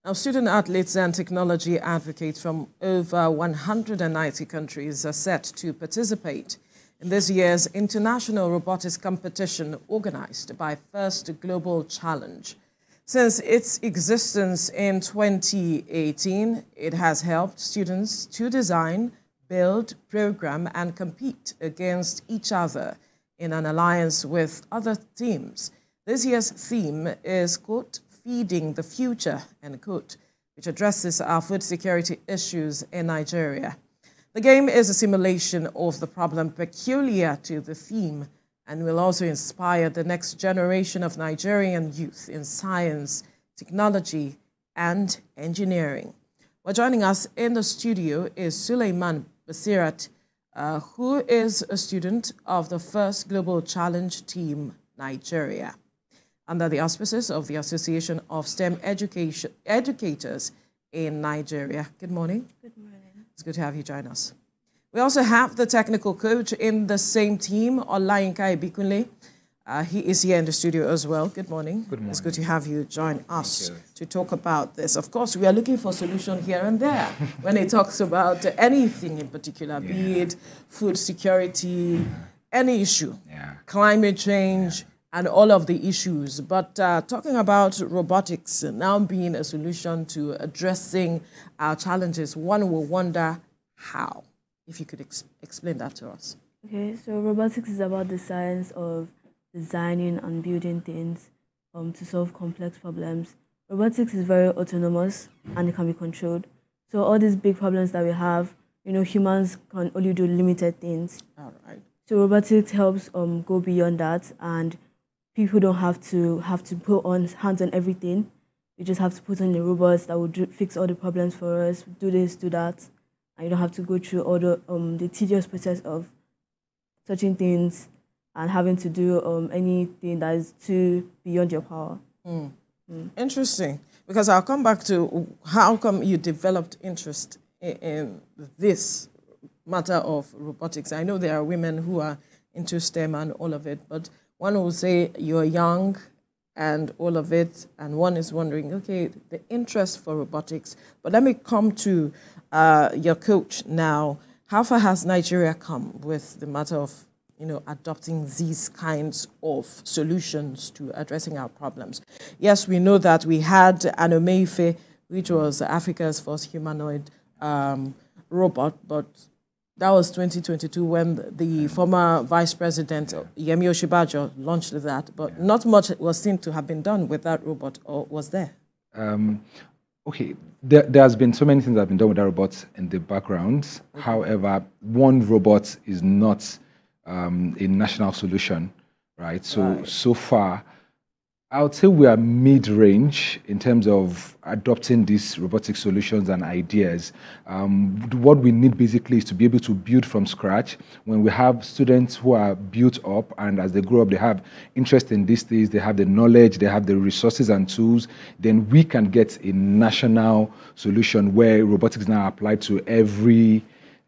Now, student athletes and technology advocates from over 190 countries are set to participate in this year's international robotics competition organized by First Global Challenge. Since its existence in 2018, it has helped students to design, build, program, and compete against each other in an alliance with other teams. This year's theme is, quote, Feeding the Future, end quote, which addresses our food security issues in Nigeria. The game is a simulation of the problem peculiar to the theme and will also inspire the next generation of Nigerian youth in science, technology, and engineering. Well, joining us in the studio is Suleiman Basirat, who is a student of the First Global Challenge Team, Nigeria, under the auspices of the Association of STEM Educators in Nigeria. Good morning. Good morning. It's good to have you join us. We also have the technical coach in the same team, Olayinka Ibikunle. He is here in the studio as well. Good morning. Good morning. It's good to have you join us to talk about this. Of course, we are looking for solution here and there when it talks about anything in particular, be it food security, any issue, climate change, and all of the issues. But talking about robotics now being a solution to addressing our challenges, one will wonder how. If you could explain that to us. Okay, so robotics is about the science of designing and building things to solve complex problems. Robotics is very autonomous and it can be controlled. So all these big problems that we have, humans can only do limited things. All right. So robotics helps go beyond that, and people don't have to put on hands on everything. You just have to put on the robots that will fix all the problems for us, do this, do that. And you don't have to go through all the tedious process of touching things and having to do anything that is too beyond your power. Interesting, because I'll come back to how come you developed interest in this matter of robotics. I know there are women who are into STEM and all of it, but one will say you're young and all of it, and one is wondering, okay, the interest for robotics. But let me come to your coach now. How far has Nigeria come with the matter of, adopting these kinds of solutions to addressing our problems? Yes, we know that we had an Omeife, which was Africa's first humanoid robot, but that was 2022 when the former Vice President, Yemi Osinbajo, launched that. But not much was seen to have been done with that robot, or was there? Okay, there has been so many things that have been done with that robot in the background. However, one robot is not a national solution, right? So far, I would say we are mid-range in terms of adopting these robotic solutions and ideas. What we need basically is to be able to build from scratch. When we have students who are built up and as they grow up, they have interest in these things, they have the knowledge, they have the resources and tools, then we can get a national solution where robotics now applied to every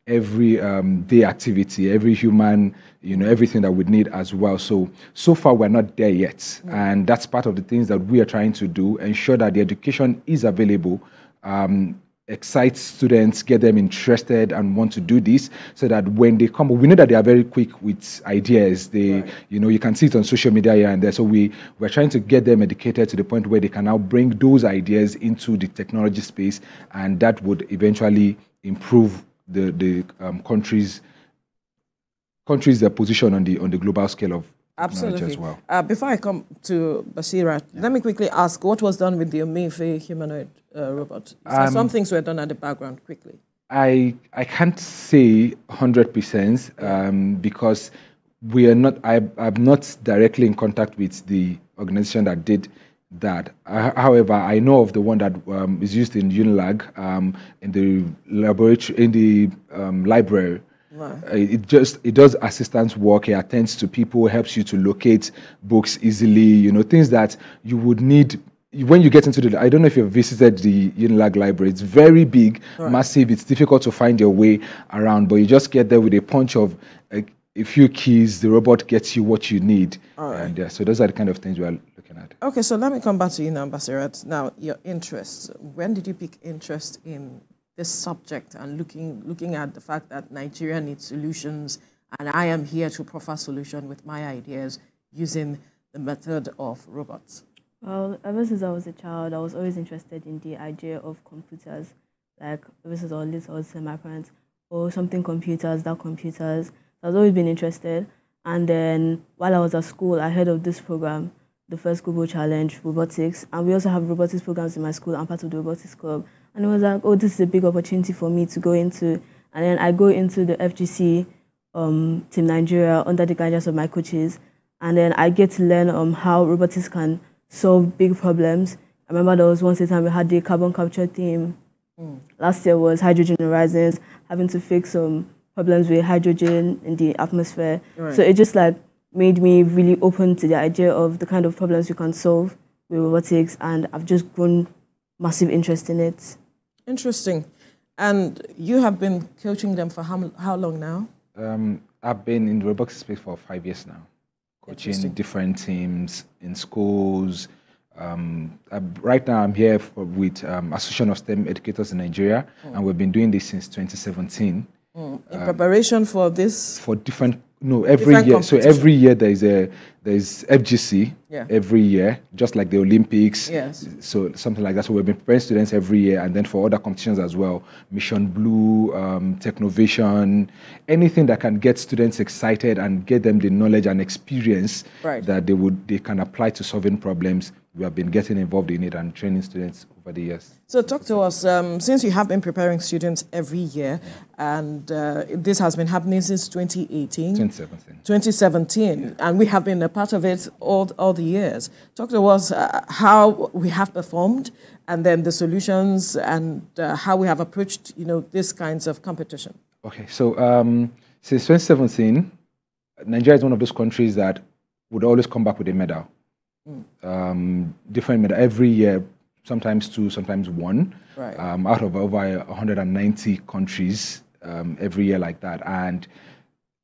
day activity, every human, everything that we need as well. So far, we're not there yet. And that's part of the things that we are trying to do, ensure that the education is available, excite students, get them interested and want to do this, so that when they come, we know that they are very quick with ideas. You can see it on social media here and there. So we're trying to get them educated to the point where they can now bring those ideas into the technology space, and that would eventually improve the country's position on the global scale of technology as well. Before I come to Basirat, let me quickly ask, what was done with the Omeife humanoid robot? So some things were done at the background, quickly. I can't say 100% because I'm not directly in contact with the organization that did that. However, I know of the one that is used in Unilag in the laboratory, in the library. Right. It does assistance work. It attends to people, helps you to locate books easily. Things that you would need when you get into the. I don't know if you've visited the Unilag library. It's very big, massive. It's difficult to find your way around, but you just get there with a punch of a few keys, the robot gets you what you need. All right. And so those are the kind of things we are looking at. Okay, so let me come back to you now, Basirat. Now, your interest. When did you pick interest in this subject and looking at the fact that Nigeria needs solutions, and I am here to proffer solution with my ideas using the method of robots? Well, ever since I was a child, I was always interested in the idea of computers. Like, ever since I was little, I was telling my parents, oh, something computers, that computers. I've always been interested. And then while I was at school, I heard of this program, the first Global Challenge, Robotics. And we also have robotics programs in my school. I'm part of the robotics club. And it was like, oh, this is a big opportunity for me to go into. And then I go into the FGC Team Nigeria under the guidance of my coaches. And then I get to learn how robotics can solve big problems. I remember there was once a time we had the carbon capture theme. Last year was hydrogen horizons, having to fix some problems with hydrogen in the atmosphere. Right. So it just like made me really open to the idea of the kind of problems you can solve with robotics, and I've just grown massive interest in it. Interesting. And you have been coaching them for how long now? I've been in the robotics space for 5 years now, coaching different teams in schools. Right now I'm here with Association of STEM Educators in Nigeria, and we've been doing this since 2017. In preparation for this? For every year. So every year there's FGC every year, just like the Olympics. Yes. So something like that. So we've been preparing students every year, and then for other competitions as well. Mission Blue, Technovation, anything that can get students excited and get them the knowledge and experience that they can apply to solving problems. We have been getting involved in it and training students over the years. So talk to us, since you have been preparing students every year, and this has been happening since 2018? 2017. 2017, and we have been a part of it all the years. Talk to us how we have performed, and then the solutions, and how we have approached, these kinds of competition. Okay, so since 2017, Nigeria is one of those countries that would always come back with a medal. Different medal every year, sometimes 2, sometimes 1, out of over 190 countries every year like that. And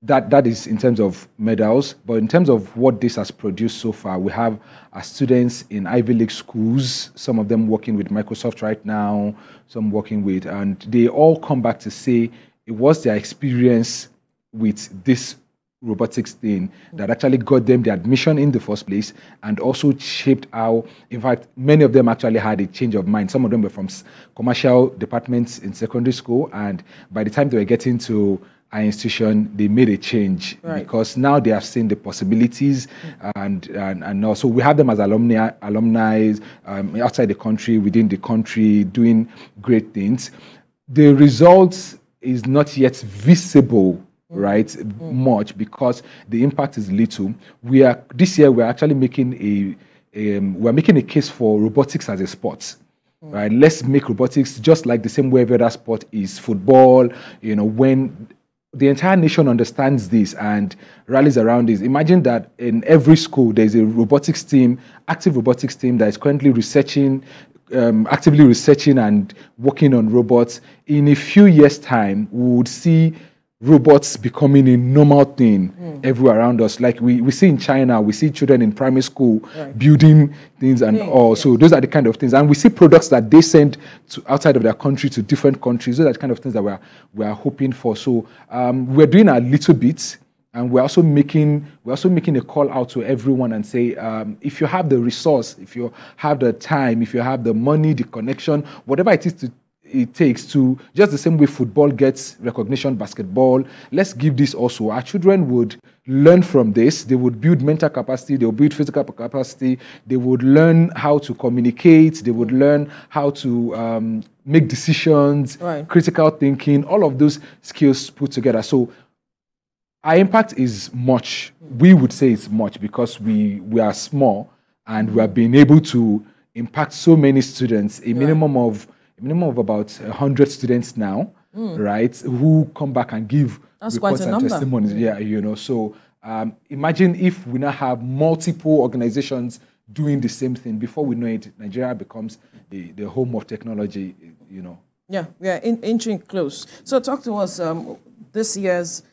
that is in terms of medals, but in terms of what this has produced so far, we have our students in Ivy League schools, some of them working with Microsoft right now, some working with, and they all come back to say it was their experience with this robotics thing that actually got them the admission in the first place, and also shaped how, in fact, many of them actually had a change of mind. Some of them were from commercial departments in secondary school, and by the time they were getting to our institution, they made a change because now they have seen the possibilities, and also we have them as alumni outside the country, within the country, doing great things. The results is not yet visible much because the impact is little. This year we're actually making a case for robotics as a sport. Right? Let's make robotics just like the same way every other sport is football. When the entire nation understands this and rallies around this, imagine that in every school there's a robotics team, active robotics team that is currently actively researching and working on robots. In a few years' time, we would see robots becoming a normal thing everywhere around us. Like we see in China, we see children in primary school building things and all. So those are the kind of things. And we see products that they send to outside of their country to different countries. Those are the kind of things that we are hoping for. So we're doing a little bit, and we're also making a call out to everyone and say, if you have the resource, if you have the time, if you have the money, the connection, whatever it takes to, just the same way football gets recognition, basketball, let's give this also. Our children would learn from this. They would build mental capacity, they would build physical capacity, they would learn how to communicate, they would learn how to make decisions, critical thinking, all of those skills put together. So our impact is much. We would say it's much because we are small, and we have been able to impact so many students, a minimum of about 100 students now, right, who come back and give reports and testimonies. So imagine if we now have multiple organizations doing the same thing. Before we know it, Nigeria becomes the home of technology, Yeah, we are inching close. So talk to us, this year's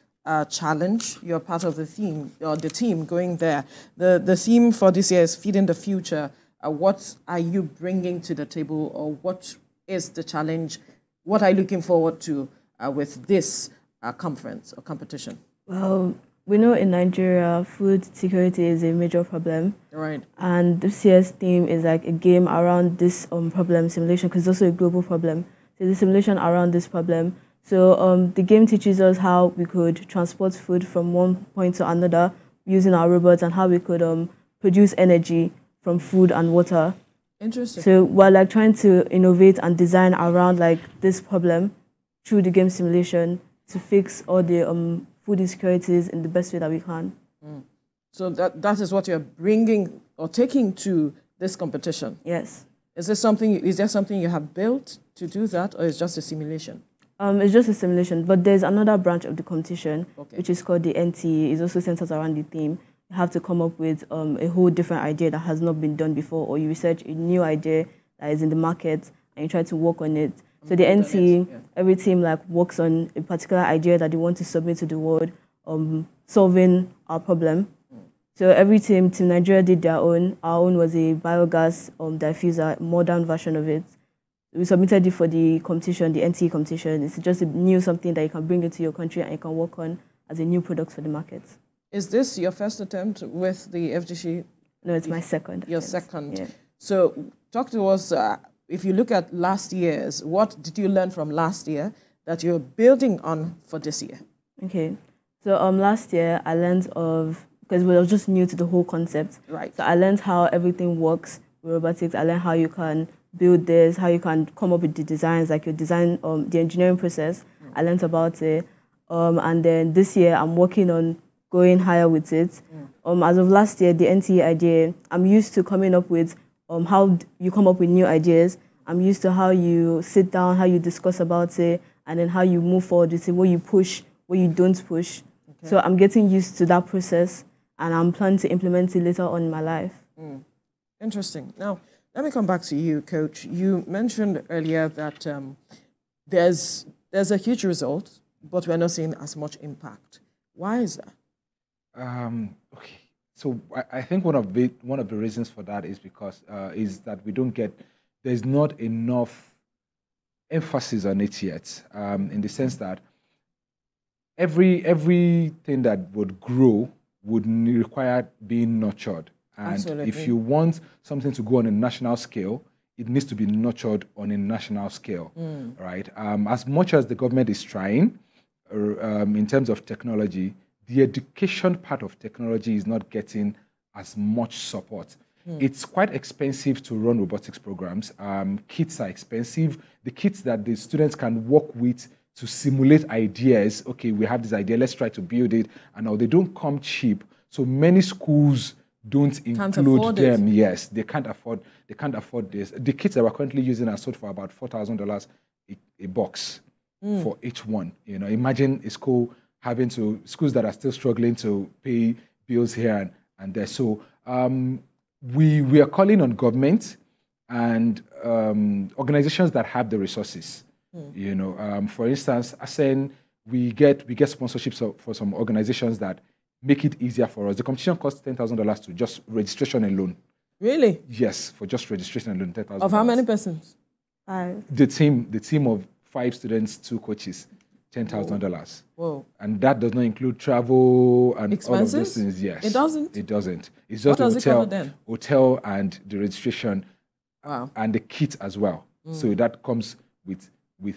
challenge. You're part of the theme, or the team going there. The theme for this year is Feeding the Future. What are you bringing to the table, or what is the challenge? What are you looking forward to with this conference or competition? Well, we know in Nigeria, food security is a major problem. Right. And this year's theme is like a game around this problem simulation, because it's also a global problem. So it's a simulation around this problem. So the game teaches us how we could transport food from one point to another using our robots, and how we could produce energy from food and water. Interesting. So we're like trying to innovate and design around like this problem through the game simulation to fix all the food insecurities in the best way that we can. So that is what you're bringing or taking to this competition? Yes. Is there something you have built to do that, or is it just a simulation? It's just a simulation, but there's another branch of the competition, Okay, which is called the NTE. It's also centered around the theme. You have to come up with a whole different idea that has not been done before, or you research a new idea that is in the market and you try to work on it. So the NTE, every team like works on a particular idea that they want to submit to the world, solving our problem. So every team Nigeria did their own. Our own was a biogas diffuser, modern version of it. We submitted it for the competition, the NTE competition. It's just a new something that you can bring into your country and you can work on as a new product for the market. Is this your first attempt with the FGC? No, it's my second. Your attempt. second. Yeah. So talk to us, if you look at last year's, what did you learn from last year that you're building on for this year? Okay. So last year I learned because we were just new to the whole concept. Right. So I learned how everything works with robotics. I learned how you can build this, how you can come up with the designs, like your design, the engineering process. I learned about it. And then this year I'm working on going higher with it. As of last year, the NTE idea, I'm used to coming up with how you come up with new ideas. I'm used to how you sit down, how you discuss about it, and then how you move forward with it, what you push, what you don't push. Okay. So I'm getting used to that process, and I'm planning to implement it later on in my life. Interesting. Now, let me come back to you, Coach. You mentioned earlier that there's a huge result, but we're not seeing as much impact. Why is that? Okay. So I think one of the reasons for that is because there's not enough emphasis on it yet, in the sense that everything that would grow would require being nurtured. And Absolutely. If you want something to go on a national scale, it needs to be nurtured on a national scale, right? As much as the government is trying in terms of technology, the education part of technology is not getting as much support. It's quite expensive to run robotics programs. Kits are expensive. The kits that the students can work with to simulate ideas, okay, we have this idea, let's try to build it, and now they don't come cheap. So many schools don't include them. Yes, they can't afford this. The kits that we're currently using are sold for about $4,000 a box for each one. You know, imagine a school schools that are still struggling to pay bills here and there. So we are calling on government and organizations that have the resources. You know, for instance, ASEN, we get sponsorships for some organizations that make it easier for us. The competition costs $10,000 to just registration alone. Really? Yes, for just registration alone, $10,000. Of how many persons? 5. The team of 5 students, 2 coaches, $10,000. Whoa. And that does not include travel and Expenses? all of those things. Yes. It doesn't? It doesn't. It's just What the does it cover then? hotel and the registration. Wow. And the kit as well. So that comes with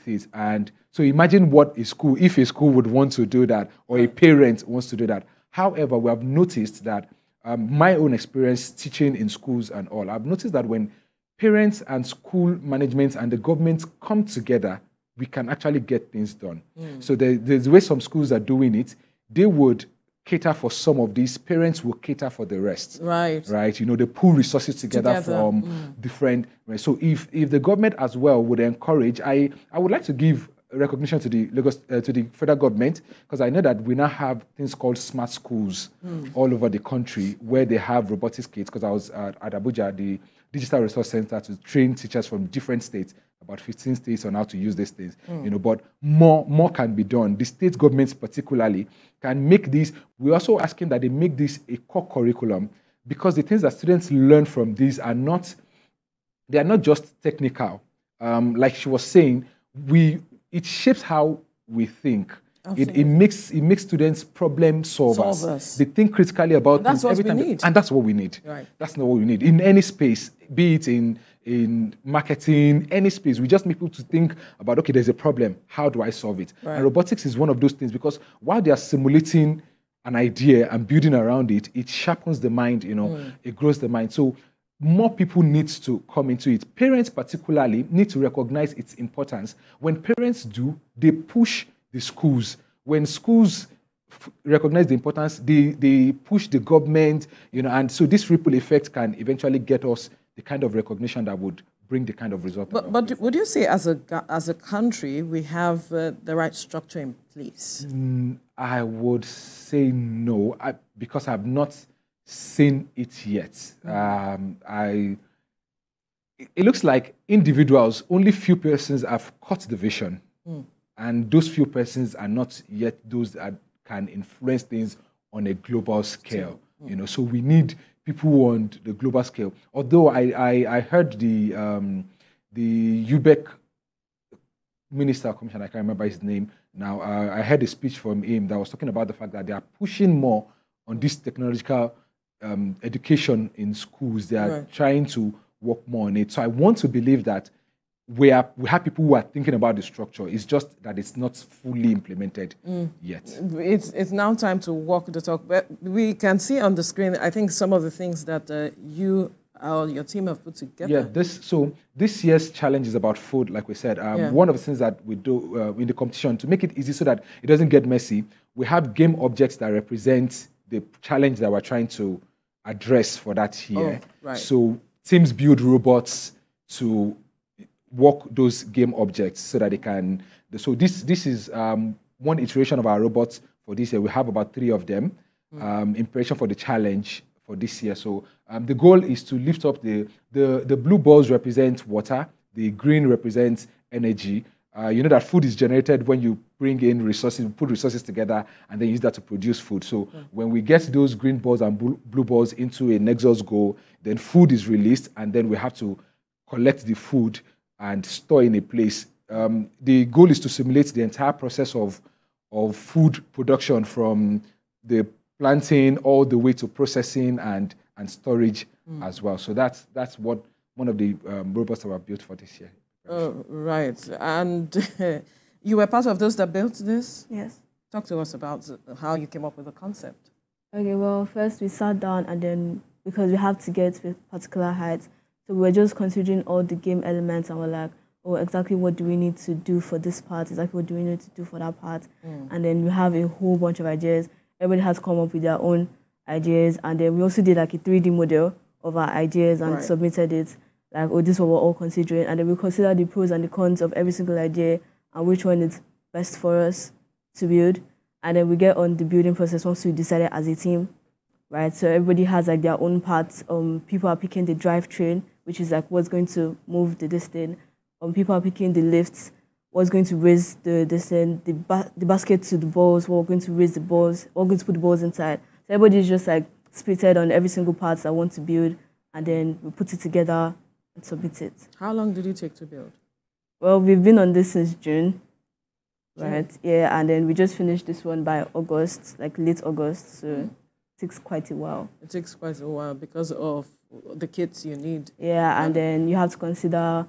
it. And so imagine what if a school would want to do that, or a parent wants to do that. However, we have noticed that my own experience teaching in schools and all, I've noticed that when parents and school management and the government come together, we can actually get things done. So there's the way some schools are doing it. They would cater for some of these, parents will cater for the rest. Right. Right. You know, they pool resources together. From different. Right? So if the government as well would encourage, I would like to give recognition to the to the federal government, because I know that we now have things called smart schools all over the country where they have robotics kits. Because I was at Abuja, the digital resource center to train teachers from different states, about 15 states, on how to use these things. But more can be done. The state governments particularly can make this. We're also asking that they make this a core curriculum, because the things that students learn from these are not just technical. Like she was saying, it shapes how we think. It makes students problem solvers. They think critically about things. That's what we need. And that's what we need. Right. That's not what we need. In any space, be it in marketing, any space, we just need people to think about, okay, there's a problem. How do I solve it? Right. And robotics is one of those things, because while they are simulating an idea and building around it, it sharpens the mind, it grows the mind. So more people need to come into it. Parents particularly need to recognize its importance. When parents do, they push the schools. When schools recognize the importance, they push the government, and so this ripple effect can eventually get us the kind of recognition that would bring the kind of result. But would you say as a country we have the right structure in place? I would say no, because I've not seen it yet. It looks like individuals, only few persons have caught the vision. And those few persons are not yet those that can influence things on a global scale. So we need people on the global scale. Although I heard the UBEC minister, commissioner, I can't remember his name now. I heard a speech from him that was talking about the fact that they are pushing more on this technological education in schools. They are trying to work more on it. So I want to believe that we have people who are thinking about the structure. It's just that it's not fully implemented yet. It's now time to walk the talk. But we can see on the screen, I think, some of the things that your team have put together. Yeah, this year's challenge is about food, like we said. One of the things that we do in the competition, to make it easy so that it doesn't get messy, we have game objects that represent the challenge that we're trying to address for that year. So teams build robots to work those game objects so that they can. So this is one iteration of our robots for this year. We have about 3 of them in preparation for the challenge for this year. So the goal is to lift up the blue balls represent water, the green represents energy. You know that food is generated when you bring in resources, put resources together, and then use that to produce food. So when we get those green balls and blue balls into a Nexus goal, then food is released, and then we have to collect the food and store in a place. The goal is to simulate the entire process of food production, from the planting all the way to processing and storage as well. So that's what one of the robots that were built for this year. Right. And you were part of those that built this? Yes. Talk to us about how you came up with the concept. Okay, well, first we sat down, and then because we have to get to a particular height, so we're just considering all the game elements, and we're like, oh, exactly what do we need to do for this part? Exactly what do we need to do for that part? And then we have a whole bunch of ideas. Everybody has come up with their own ideas, and then we also did like a 3D model of our ideas and submitted it. Like, oh, this is what we're all considering. And then we consider the pros and the cons of every single idea and which one is best for us to build. And then we get on the building process once we decided as a team, right? So everybody has like their own parts. People are picking the drivetrain, which is like what's going to move the distance. People are picking the lifts, what's going to raise the distance, the basket to the balls, what we're going to raise the balls, what we're going to put the balls inside. So everybody's just like splitted on every single part that I want to build, and then we put it together and submit it. How long did it take to build? Well, we've been on this since June, right? Yeah, and then we just finished this one by August, like late August, so it takes quite a while. It takes quite a while because of the kits you need. Yeah, and then you have to consider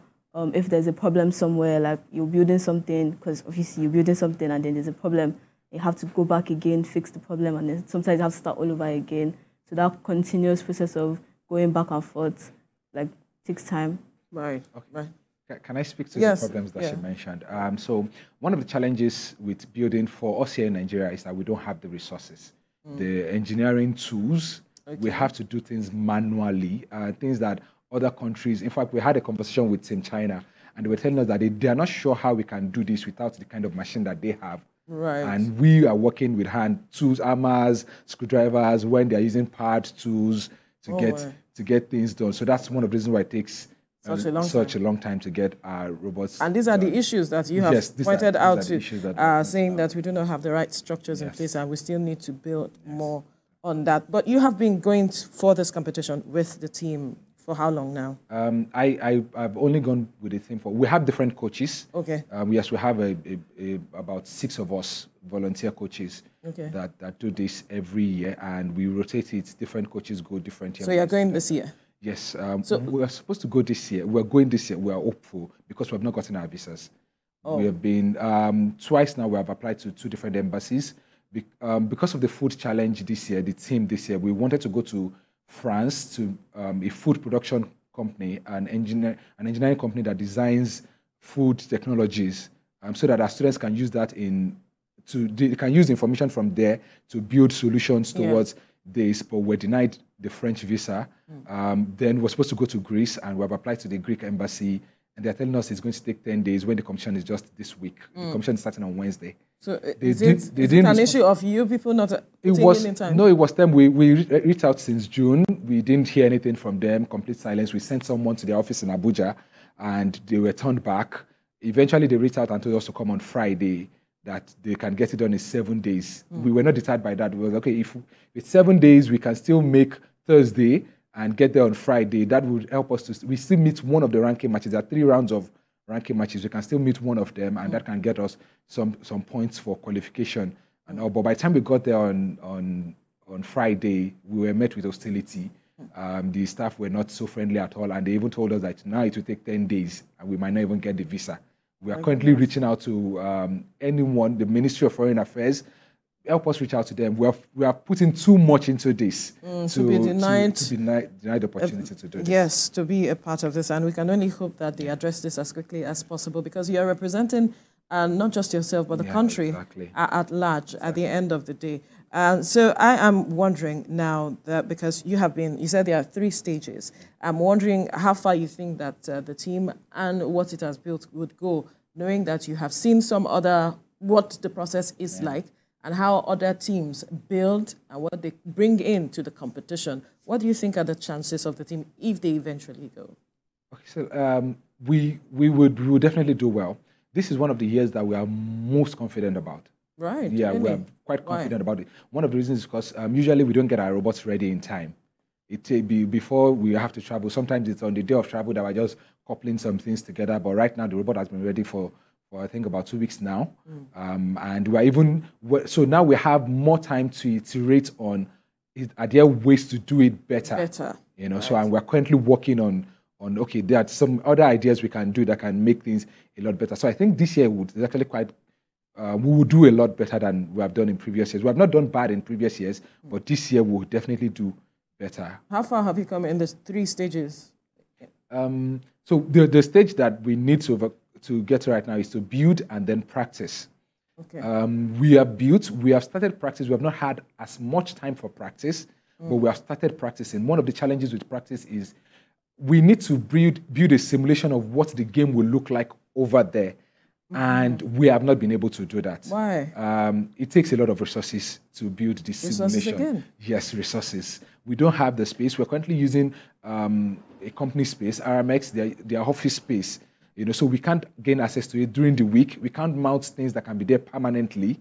if there's a problem somewhere, like you're building something, because obviously you're building something and then there's a problem, you have to go back again, fix the problem, and then sometimes you have to start all over again. So that continuous process of going back and forth, like, takes time. Right. Okay. Right. Can I speak to the problems that she mentioned? So one of the challenges with building for us here in Nigeria is that we don't have the resources, the engineering tools. We have to do things manually, things that other countries. In fact, we had a conversation with Team China, and they were telling us that they are not sure how we can do this without the kind of machine that they have. Right. And we are working with hand tools, hammers, screwdrivers, when they are using pad tools to get things done. So that's one of the reasons why it takes such a long time to get our robots. And these are the issues that you have pointed out to, saying that we do not have the right structures in place, and we still need to build more on that. But you have been going for this competition with the team for how long now? I've only gone with the team we have different coaches. Okay. Yes, we have about 6 of us volunteer coaches that do this every year, and we rotate it. Different coaches go different years. So you're going this year? Yes. So we are supposed to go this year. We're going this year. We are hopeful because we have not gotten our visas. Oh. We have been twice now. We have applied to 2 different embassies. Because of the food challenge this year, the team this year, we wanted to go to France to a food production company, an engineering company that designs food technologies, so that our students can use that they can use information from there to build solutions towards this. But we're denied the French visa. Then we're supposed to go to Greece, and we've applied to the Greek embassy, and they're telling us it's going to take 10 days when the competition is just this week. The competition is starting on Wednesday. So is it an issue of you people not putting in time? No, it was them. We reached out since June. We didn't hear anything from them. Complete silence. We sent someone to their office in Abuja, and they were turned back. Eventually, they reached out and told us to come on Friday, that they can get it done in 7 days. We were not deterred by that. We was okay, if it's 7 days, we can still make Thursday and get there on Friday. That would help us we still meet one of the ranking matches. There are 3 rounds of ranking matches. We can still meet one of them, and that can get us some points for qualification. And all. But by the time we got there on Friday, we were met with hostility. The staff were not so friendly at all, and they even told us that now it will take 10 days, and we might not even get the visa. We are currently reaching out to anyone, the Ministry of Foreign Affairs. Help us reach out to them. We are putting too much into this to be denied the opportunity to do this. Yes, to be a part of this, and we can only hope that they address this as quickly as possible, because you are representing not just yourself but the country at large at the end of the day. So I am wondering now that, because you said there are 3 stages. I'm wondering how far you think that the team and what it has built would go, knowing that you have seen what the process is like, and how other teams build and what they bring into the competition. What do you think are the chances of the team if they eventually go? Okay, so we would definitely do well. This is one of the years that we are most confident about. Right. Yeah, really? we're quite confident about it. One of the reasons is because usually we don't get our robots ready in time. Before we have to travel. Sometimes it's on the day of travel that we're just coupling some things together. But right now the robot has been ready for I think about 2 weeks now. And so now we have more time to iterate on, are there ways to do it better? So and we're currently working on okay, there are some other ideas we can do that can make things a lot better. So I think this year is actually we will do a lot better than we have done in previous years. We have not done bad in previous years, but this year we'll definitely do better. How far have you come in the 3 stages? So the stage that we need to get to right now is to build and then practice. Okay. We have started practice. We have not had as much time for practice, but we have started practicing. One of the challenges with practice is we need to build a simulation of what the game will look like over there. And we have not been able to do that. Why? It takes a lot of resources to build this simulation. Again? Yes, resources. We don't have the space. We're currently using a company space, RMX, their office space. So we can't gain access to it during the week. We can't mount things that can be there permanently.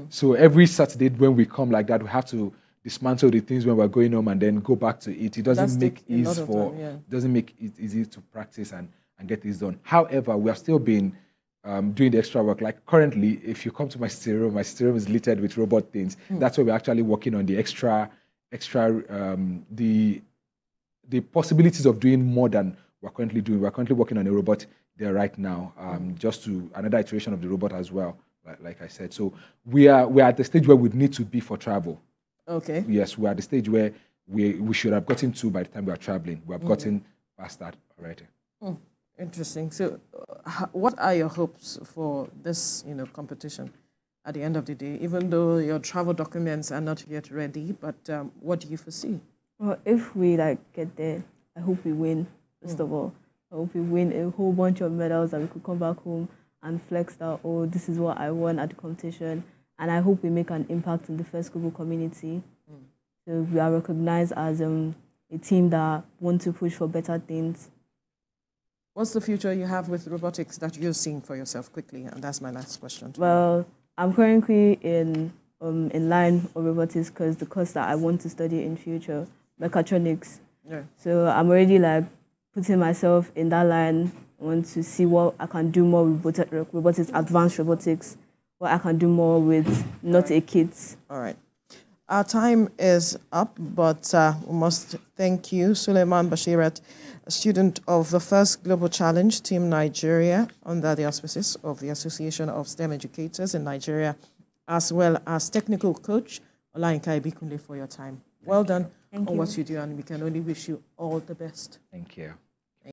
So every Saturday when we come like that, we have to dismantle the things when we're going home and then go back to it. It doesn't make it easy to practice and get this done. However, we have still been doing the extra work. Like currently, if you come to my studio room is littered with robot things. That's why we're actually working on the the possibilities of doing more than we're currently doing. We're currently working on a robot there right now, just to another iteration of the robot as well, like I said. So we're at the stage where we need to be for travel. Okay. Yes, we're at the stage where we should have gotten to by the time we are traveling. We have gotten past that already. Interesting. So what are your hopes for this competition at the end of the day, even though your travel documents are not yet ready, but what do you foresee? Well, if we get there, I hope we win, first of all. I hope we win a whole bunch of medals and we could come back home and flex that, oh, this is what I won at the competition. And I hope we make an impact in the first global community. So we are recognized as a team that want to push for better things. What's the future you have with robotics that you're seeing for yourself quickly? And that's my last question. Well, I'm currently in line of robotics because the course that I want to study in future, mechatronics. Yeah. So I'm already like putting myself in that line. I want to see what I can do more with robotics, advanced robotics, what I can do more with not a kit. All right. Our time is up, but we must thank you, Suleiman Bashirat, a student of the first Global Challenge Team Nigeria under the auspices of the Association of STEM Educators in Nigeria, as well as technical coach Olayinka Ibikunle, for your time. Well done on what you do, and we can only wish you all the best. Thank you.